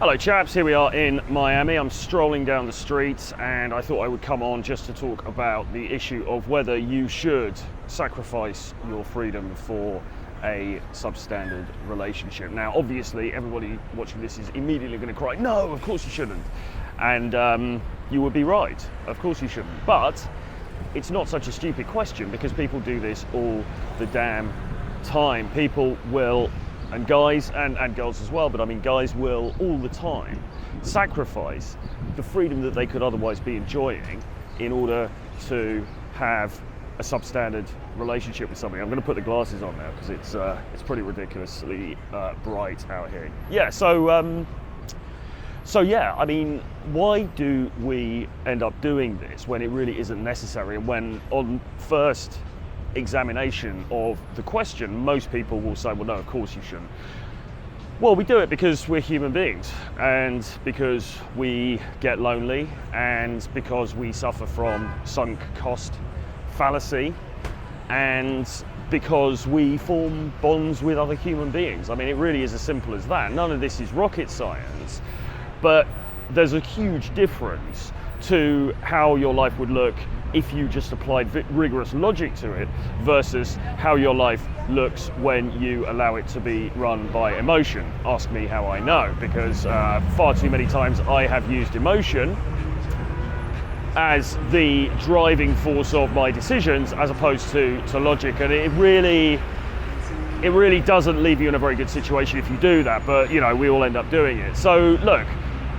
Hello chaps, here we are in Miami. I'm strolling down the streets and I thought I would come on just to talk about the issue of whether you should sacrifice your freedom for a substandard relationship. Now obviously everybody watching this is immediately going to cry, no, of course you shouldn't. And you would be right, of course you shouldn't. But it's not such a stupid question because people do this all the damn time. People will, and guys and girls as well, but I mean guys will all the time sacrifice the freedom that they could otherwise be enjoying in order to have a substandard relationship with somebody. I'm going to put the glasses on now because it's pretty ridiculously bright out here. Yeah, so yeah, I mean, why do we end up doing this when it really isn't necessary, and when on first examination of the question, most people will say, well, no, of course you shouldn't. Well, we do it because we're human beings, and because we get lonely, and because we suffer from sunk cost fallacy, and because we form bonds with other human beings. I mean, it really is as simple as that. None of this is rocket science, but there's a huge difference to how your life would look if you just applied rigorous logic to it versus how your life looks when you allow it to be run by emotion. Ask me how I know, because far too many times I have used emotion as the driving force of my decisions as opposed to logic, and it really doesn't leave you in a very good situation if you do that, but you know, we all end up doing it. So look,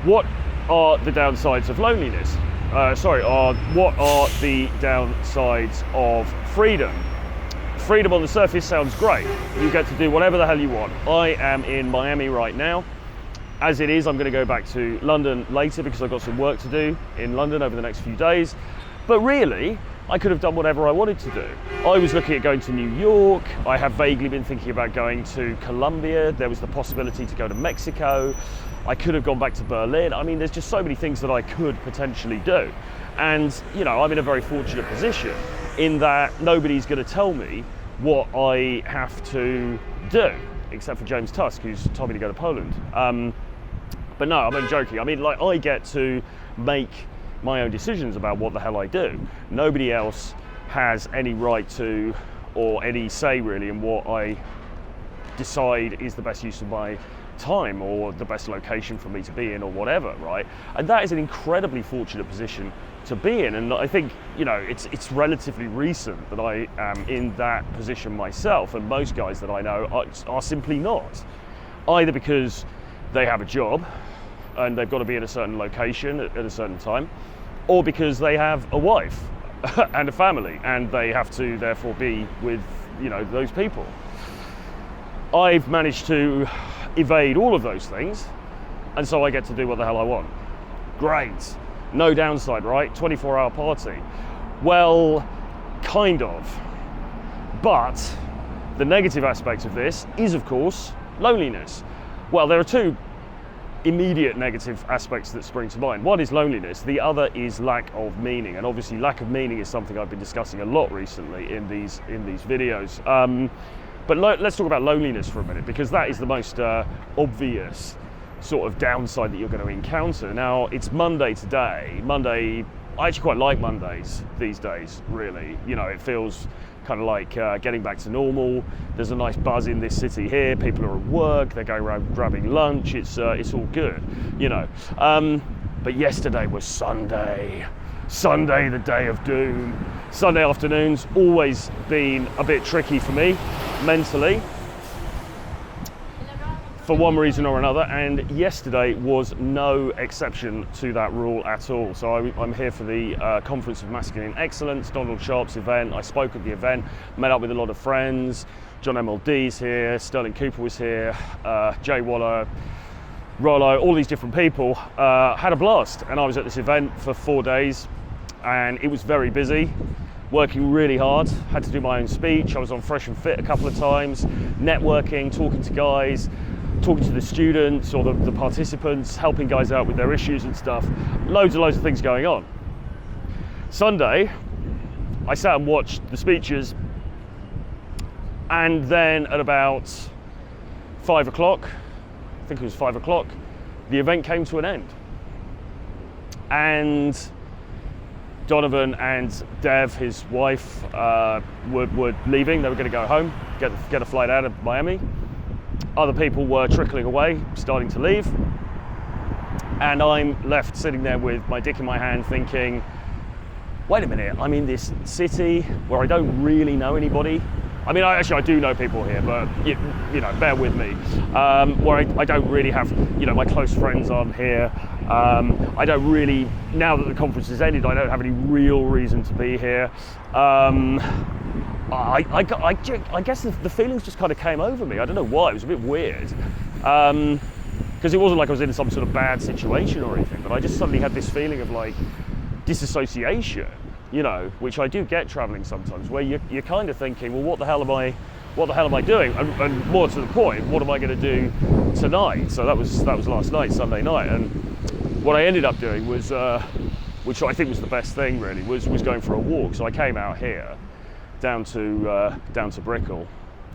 what are the downsides of loneliness? What are the downsides of freedom? Freedom on the surface sounds great. You get to do whatever the hell you want. I am in Miami right now. As it is, I'm going to go back to London later because I've got some work to do in London over the next few days. But really, I could have done whatever I wanted to do. I was looking at going to New York. I have vaguely been thinking about going to Colombia. There was the possibility to go to Mexico. I could have gone back to Berlin. I mean, there's just so many things that I could potentially do. And, you know, I'm in a very fortunate position in that nobody's going to tell me what I have to do, except for James Tusk, who's told me to go to Poland. But no, I'm only joking. I mean, like, I get to make my own decisions about what the hell I do. Nobody else has any right to, or any say really, in what I decide is the best use of my time or the best location for me to be in or whatever, right? And that is an incredibly fortunate position to be in, and I think, you know, it's relatively recent that I am in that position myself, and most guys that I know are simply not, either because they have a job and they've got to be in a certain location at a certain time, or because they have a wife and a family and they have to therefore be with, you know, those people. I've managed to evade all of those things, and so I get to do what the hell I want. Great. No downside, right? 24-hour party. Well, kind of. But the negative aspect of this is, of course, loneliness. Well, there are two immediate negative aspects that spring to mind. One is loneliness, the other is lack of meaning, and obviously lack of meaning is something I've been discussing a lot recently in these videos. But let's talk about loneliness for a minute, because that is the most obvious sort of downside that you're going to encounter. Now, it's Monday today. Monday, I actually quite like Mondays these days, really. You know, it feels kind of like getting back to normal. There's a nice buzz in this city here. People are at work, they're going around grabbing lunch. It's all good, you know. But yesterday was Sunday. Sunday, the day of doom. Sunday afternoons always been a bit tricky for me mentally, for one reason or another, and yesterday was no exception to that rule at all. So I'm here for the Conference of Masculine Excellence, Donald Sharp's event. I spoke at the event, met up with a lot of friends. John MLD's here, Sterling Cooper was here, Jay Waller, Rollo, all these different people. Had a blast, and I was at this event for 4 days, and it was very busy, working really hard. Had to do my own speech. I was on Fresh and Fit a couple of times, networking, talking to guys, talking to the students or the participants, helping guys out with their issues and stuff. Loads of things going on. Sunday, I sat and watched the speeches, and then at about 5 o'clock, I think it was 5 o'clock, the event came to an end. And Donovan and Dev, his wife, were leaving. They were going to go home, get a flight out of Miami. Other people were trickling away, starting to leave. And I'm left sitting there with my dick in my hand thinking, wait a minute, I'm in this city where I don't really know anybody. I mean, I do know people here, but you know, bear with me. Where I don't really have, you know, my close friends aren't here. I don't really, now that the conference has ended, I don't have any real reason to be here. I guess the feelings just kind of came over me. I don't know why, it was a bit weird. Because it wasn't like I was in some sort of bad situation or anything, but I just suddenly had this feeling of like disassociation, you know, which I do get traveling sometimes, where you're kind of thinking, well, what the hell am I doing? And more to the point, what am I going to do tonight? So that was last night, Sunday night, and what I ended up doing was, which I think was the best thing really, was going for a walk. So I came out here, down to Brickell,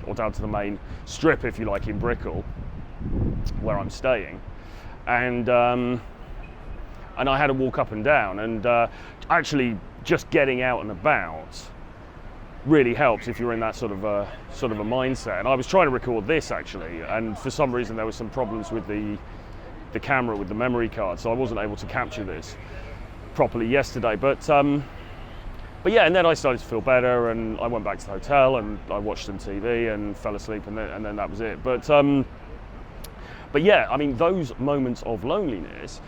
or down to the main strip, if you like, in Brickell, where I'm staying, and I had a walk up and down, and actually just getting out and about really helps if you're in that sort of a mindset. And I was trying to record this actually, and for some reason there were some problems with the camera, with the memory card, so I wasn't able to capture this properly yesterday. But yeah, and then I started to feel better, and I went back to the hotel and I watched some TV and fell asleep, and then that was it. But yeah, I mean, those moments of loneliness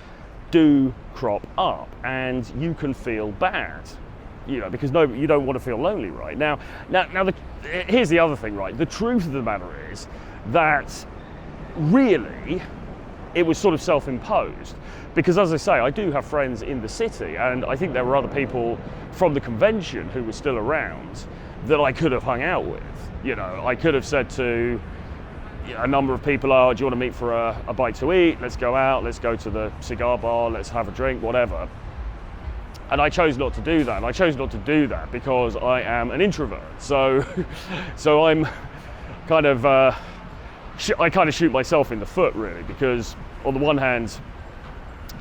do crop up, and you can feel bad, you know, because you don't want to feel lonely, right? Now, here's the other thing, right? The truth of the matter is that really it was sort of self-imposed, because as I say, I do have friends in the city, and I think there were other people from the convention who were still around that I could have hung out with. You know, I could have said to a number of people, oh, do you want to meet for a bite to eat? Let's go out, let's go to the cigar bar, let's have a drink, whatever. And I chose not to do that. And I chose not to do that because I am an introvert. So I'm kind of, I kind of shoot myself in the foot really, because on the one hand,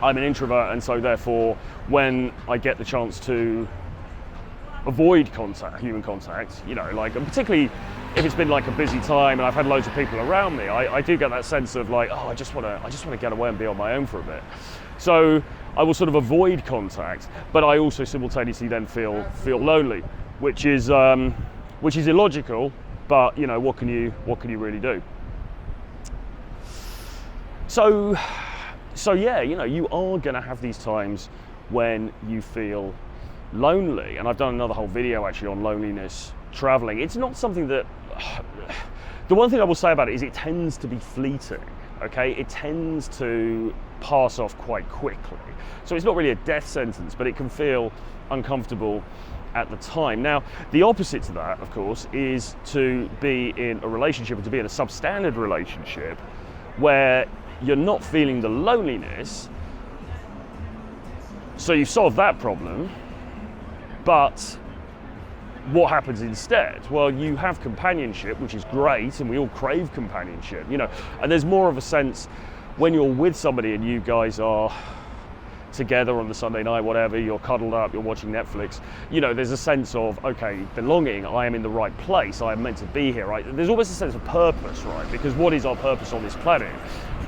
I'm an introvert, and so therefore when I get the chance to avoid contact, human contact, you know, like, and particularly if it's been like a busy time and I've had loads of people around me, I do get that sense of like, oh, I just want to get away and be on my own for a bit. So I will sort of avoid contact, but I also simultaneously then feel lonely, which is illogical, but you know, what can you really do? So yeah, you know, you are going to have these times when you feel lonely, and I've done another whole video actually on loneliness traveling. It's not something that, the one thing I will say about it is it tends to be fleeting, okay? It tends to pass off quite quickly. So it's not really a death sentence, but it can feel uncomfortable at the time. Now, the opposite to that, of course, is to be in a relationship, or to be in a substandard relationship where you're not feeling the loneliness. So you've solved that problem, but what happens instead? Well, you have companionship, which is great, and we all crave companionship, you know, and there's more of a sense when you're with somebody and you guys are together on the Sunday night, whatever, you're cuddled up, you're watching Netflix, you know, there's a sense of, okay, belonging, I am in the right place, I am meant to be here, right? There's always a sense of purpose, right? Because what is our purpose on this planet?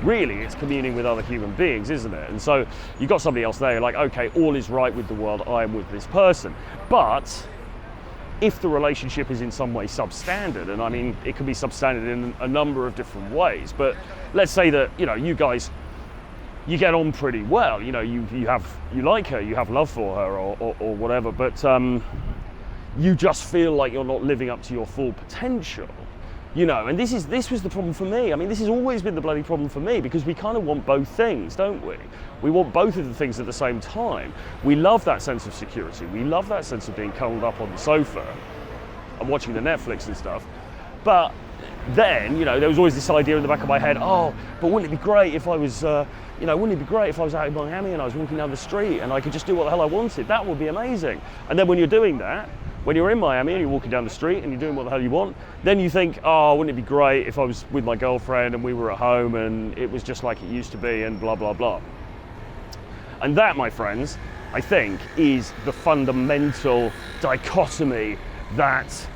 Really, it's communing with other human beings, isn't it? And so you've got somebody else there, you're like, okay, all is right with the world, I am with this person. But if the relationship is in some way substandard, and I mean, it can be substandard in a number of different ways, but let's say that, you know, you guys, you get on pretty well, you know, you like her, you have love for her or whatever, but you just feel like you're not living up to your full potential, you know, and this was the problem for me. I mean, this has always been the bloody problem for me, because we kind of want both things, don't we? We want both of the things at the same time. We love that sense of security. We love that sense of being cuddled up on the sofa and watching the Netflix and stuff. But then, you know, there was always this idea in the back of my head, oh, but wouldn't it be great if I was, you know, wouldn't it be great if I was out in Miami and I was walking down the street and I could just do what the hell I wanted? That would be amazing. And then when you're doing that, When you're in Miami and you're walking down the street and you're doing what the hell you want, then you think, oh, wouldn't it be great if I was with my girlfriend and we were at home and it was just like it used to be and blah, blah, blah. And that, my friends, I think is the fundamental dichotomy that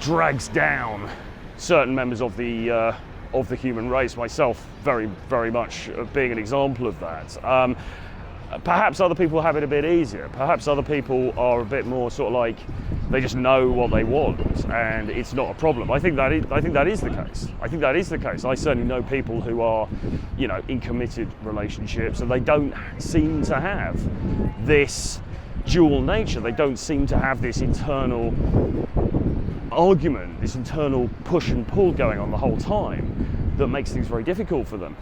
drags down certain members of the human race, myself very, very much being an example of that. Perhaps other people have it a bit easier. Perhaps other people are a bit more sort of like, they just know what they want and it's not a problem. I think that is the case. I think that is the case. I certainly know people who are, you know, in committed relationships and they don't seem to have this dual nature. They don't seem to have this internal argument, this internal push and pull going on the whole time that makes things very difficult for them.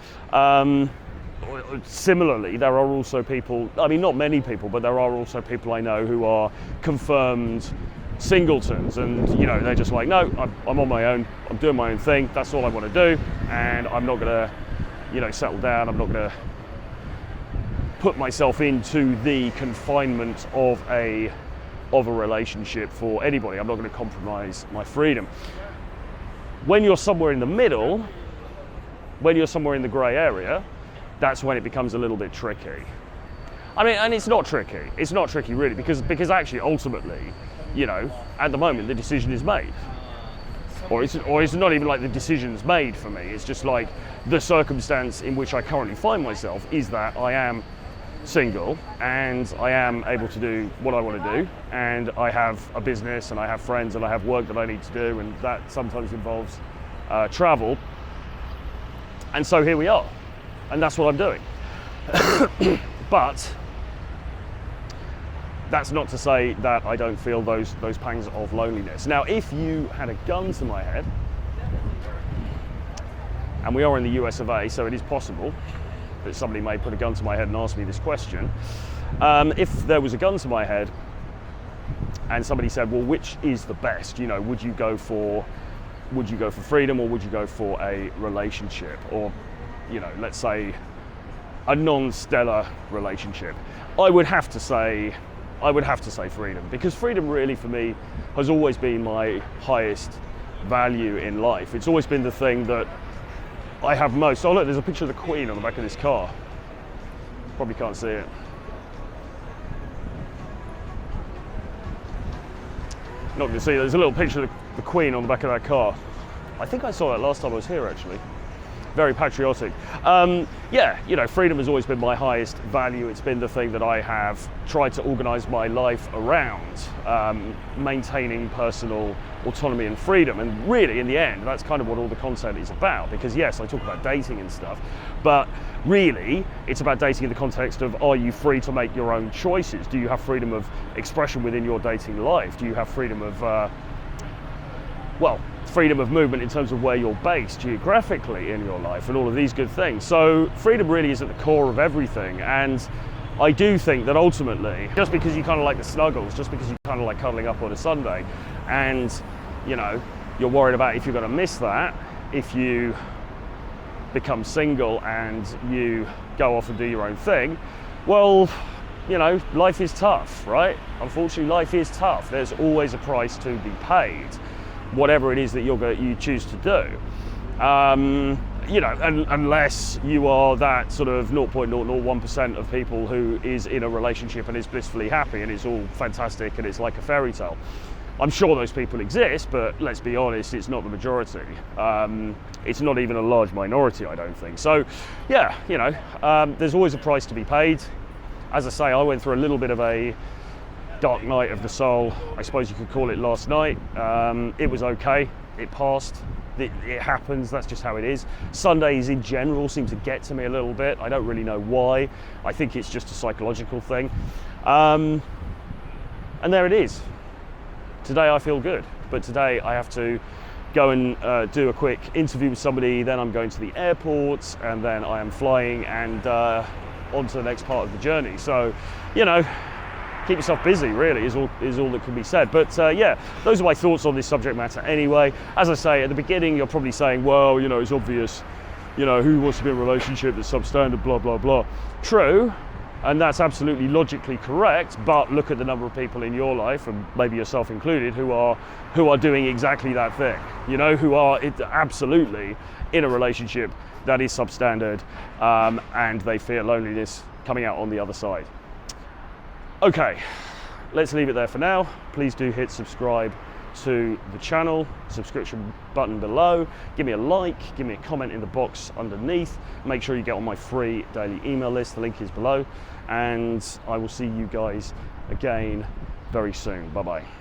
Similarly, there are also people, I mean not many people, but there are also people I know who are confirmed singletons and, you know, they're just like, no, I'm on my own, I'm doing my own thing, that's all I want to do, and I'm not going to, you know, settle down, I'm not going to put myself into the confinement of a relationship for anybody. I'm not going to compromise my freedom. When you're somewhere in the middle, when you're somewhere in the grey area, that's when it becomes a little bit tricky. I mean, and it's not tricky. It's not tricky really, because actually, ultimately, you know, at the moment the decision is made, or it's not even like the decision's made for me. It's just like the circumstance in which I currently find myself is that I am single and I am able to do what I want to do, and I have a business and I have friends and I have work that I need to do, and that sometimes involves travel. And so here we are. And that's what I'm doing. But that's not to say that I don't feel those pangs of loneliness. Now, if you had a gun to my head, and we are in the US of A, so it is possible that somebody may put a gun to my head and ask me this question. If there was a gun to my head and somebody said, well, which is the best? You know, would you go for freedom, or would you go for a relationship? Or, you know, let's say a non-stellar relationship. I would have to say freedom, because freedom really for me has always been my highest value in life. It's always been the thing that I have most. Oh look, there's a picture of the Queen on the back of this car. Probably can't see it. Not going to see it. There's a little picture of the Queen on the back of that car. I think I saw that last time I was here actually. Very patriotic. Yeah, you know, freedom has always been my highest value. It's been the thing that I have tried to organise my life around, maintaining personal autonomy and freedom. And really, in the end, that's kind of what all the content is about. Because yes, I talk about dating and stuff, but really, it's about dating in the context of, are you free to make your own choices? Do you have freedom of expression within your dating life? Do you have freedom of, freedom of movement in terms of where you're based geographically in your life and all of these good things? So freedom really is at the core of everything, and I do think that ultimately, just because you kind of like the snuggles, just because you kind of like cuddling up on a Sunday, and you know, you're worried about if you're going to miss that, if you become single and you go off and do your own thing, well, you know, life is tough, right? Unfortunately, life is tough. There's always a price to be paid, whatever it is that you choose to do. You know, unless you are that sort of 0.001% of people who is in a relationship and is blissfully happy and it's all fantastic and it's like a fairy tale. I'm sure those people exist, but let's be honest, it's not the majority. It's not even a large minority, I don't think. So, yeah, you know, there's always a price to be paid. As I say, I went through a little bit of a dark night of the soul, I suppose you could call it, last night. It was okay, it passed, it happens, that's just how it is. Sundays in general seem to get to me a little bit. I don't really know why. I think it's just a psychological thing. And there it is. Today I feel good, but today I have to go and do a quick interview with somebody, then I'm going to the airport, and then I am flying and on to the next part of the journey. So, you know, keep yourself busy really is all that can be said. But yeah, those are my thoughts on this subject matter anyway. As I say, at the beginning you're probably saying, well, you know, it's obvious, you know, who wants to be in a relationship that's substandard, blah blah blah. True, And that's absolutely logically correct, but look at the number of people in your life, and maybe yourself included, who are doing exactly that thing, you know, who are absolutely in a relationship that is substandard, and they fear loneliness coming out on the other side. Okay, let's leave it there for now. Please do hit subscribe to the channel, subscription button below. Give me a like, give me a comment in the box underneath. Make sure you get on my free daily email list. The link is below, and I will see you guys again very soon. Bye bye.